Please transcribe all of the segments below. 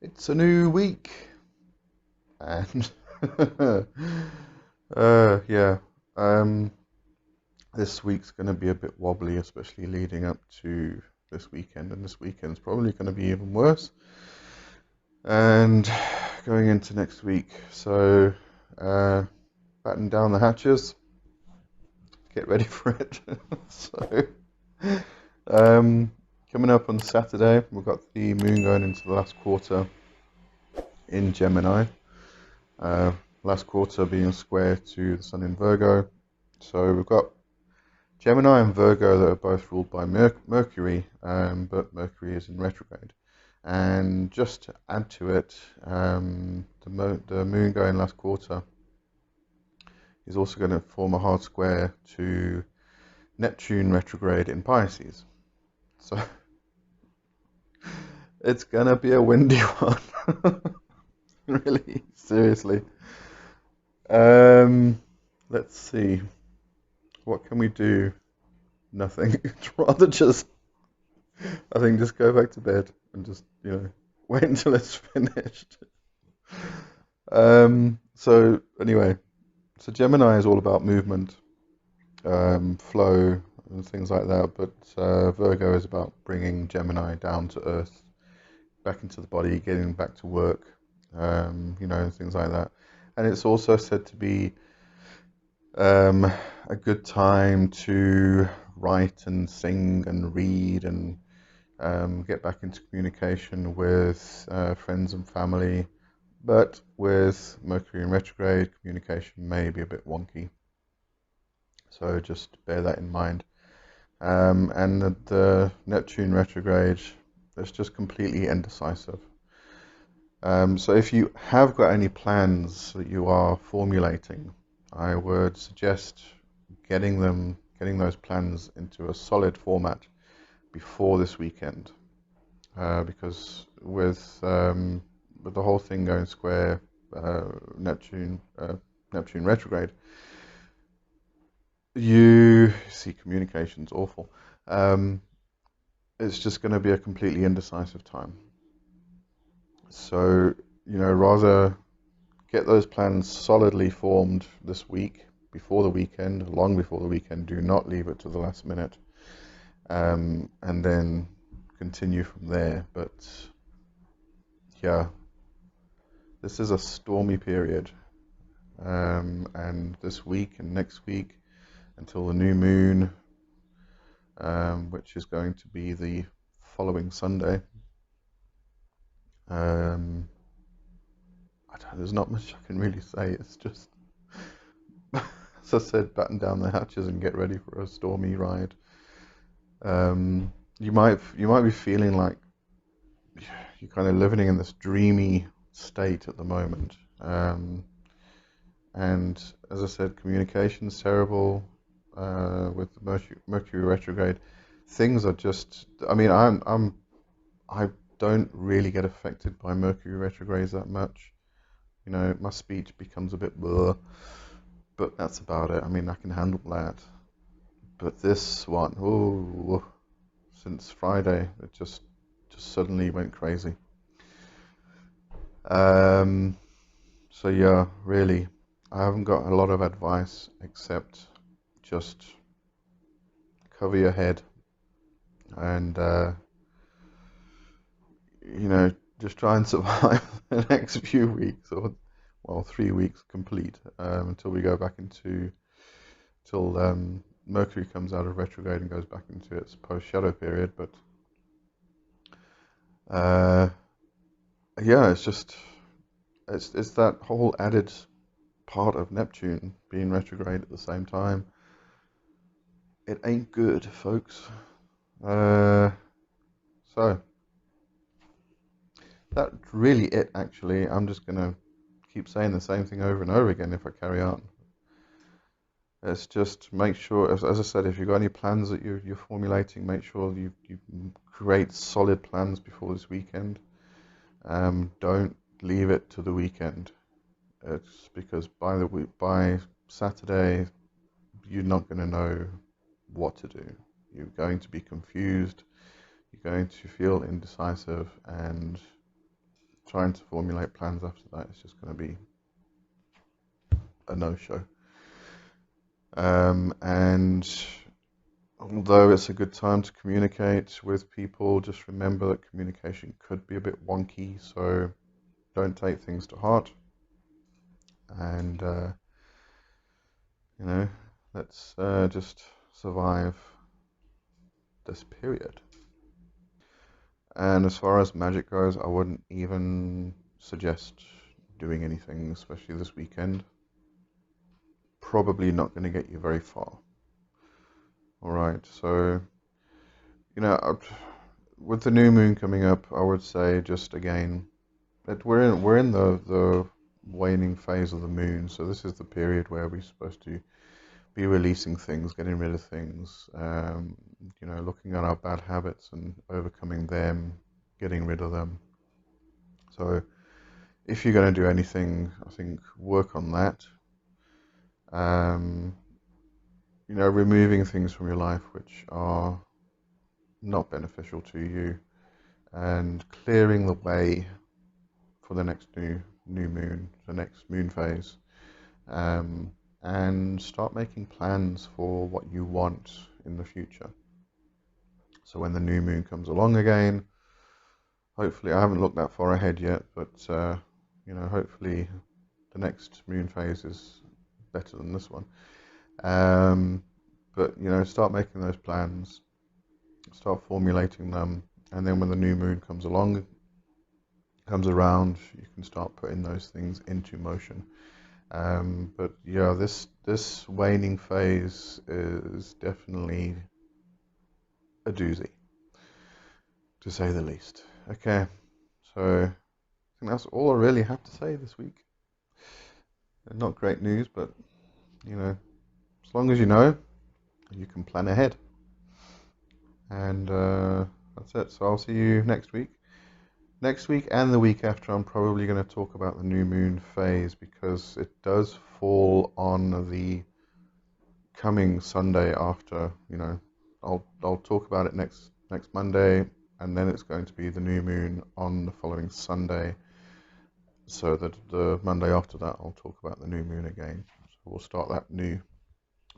It's a new week, and yeah, um, this week's going to be a bit wobbly, especially leading up to this weekend, and this weekend's probably going to be even worse, and going into next week. So, uh, batten down the hatches, get ready for it. So, um, coming up on Saturday, we've got the moon going into the last quarter in Gemini. Uh, Last quarter being square to the sun in Virgo. So we've got Gemini and Virgo that are both ruled by Mercury, but Mercury is in retrograde. And just to add to it, the moon going last quarter is also going to form a hard square to Neptune retrograde in Pisces. So it's going to be a windy one. Really, seriously. Um, let's see. What can we do? Nothing. It's rather just, I think, just go back to bed and just, wait until it's finished. So anyway, so Gemini is all about movement, flow, and things like that. But Virgo is about bringing Gemini down to earth, back into the body, getting back to work, things like that. And it's also said to be a good time to write and sing and read and get back into communication with friends and family. But with Mercury in retrograde, communication may be a bit wonky. So just bear that in mind. And the Neptune retrograde is just completely indecisive. So if you have got any plans that you are formulating, I would suggest getting those plans into a solid format before this weekend, because with the whole thing going square, Neptune retrograde, you see communication's awful. Um, it's just going to be a completely indecisive time. So, rather get those plans solidly formed this week before the weekend, long before the weekend. Do not leave it to the last minute, and then continue from there. But yeah, this is a stormy period, and this week and next week until the new moon, which is going to be the following Sunday. There's not much I can really say. It's just, as I said, batten down the hatches and get ready for a stormy ride. You might be feeling like you're kind of living in this dreamy state at the moment. And as I said, communication's terrible with Mercury retrograde. Things are just. I mean, I don't really get affected by Mercury retrogrades that much. My speech becomes a bit blur, but that's about it. I mean, I can handle that. But this one, oh, since Friday, it just suddenly went crazy. Um, so yeah, really, I haven't got a lot of advice except just cover your head and just try and survive the next few weeks, or well, 3 weeks complete, until we go back into till Mercury comes out of retrograde and goes back into its post shadow period. But uh, yeah, it's that whole added part of Neptune being retrograde at the same time. It ain't good, folks. Uh, so that's really it, actually. I'm just gonna keep saying the same thing over and over again if I carry on. It's just make sure, as I said, if you've got any plans that you're formulating, make sure you create solid plans before this weekend. Don't leave it to the weekend. It's because by Saturday, you're not going to know what to do. You're going to be confused. You're going to feel indecisive, and trying to formulate plans after that is just going to be a no-show. And although it's a good time to communicate with people, just remember that communication could be a bit wonky, so don't take things to heart. And, let's just survive this period. And as far as magic goes, I wouldn't even suggest doing anything, especially this weekend. Probably not going to get you very far. All right, so, with the new moon coming up, I would say just again that we're in the waning phase of the moon, so this is the period where we're supposed to be releasing things, getting rid of things, looking at our bad habits and overcoming them, getting rid of them. So if you're going to do anything, I think work on that. Um, removing things from your life which are not beneficial to you, and clearing the way for the next new moon, the next moon phase, and start making plans for what you want in the future. So when the new moon comes along again, hopefully, I haven't looked that far ahead yet, but hopefully the next moon phase is better than this one. But start making those plans, start formulating them, and then when the new moon comes around, you can start putting those things into motion. But yeah, this waning phase is definitely a doozy, to say the least. Okay, so I think that's all I really have to say this week. Not great news, but as long as you can plan ahead. And that's it. So I'll see you next week. Next week and the week after, I'm probably going to talk about the new moon phase because it does fall on the coming Sunday after. I'll talk about it next Monday, and then it's going to be the new moon on the following Sunday. So that the Monday after that, I'll talk about the new moon again. So we'll start that new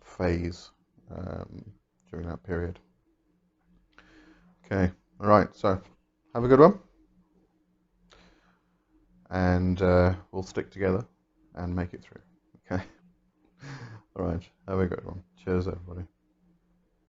phase during that period. Okay, all right. So have a good one, and we'll stick together and make it through. Okay. All right. Have a good one. Cheers, everybody.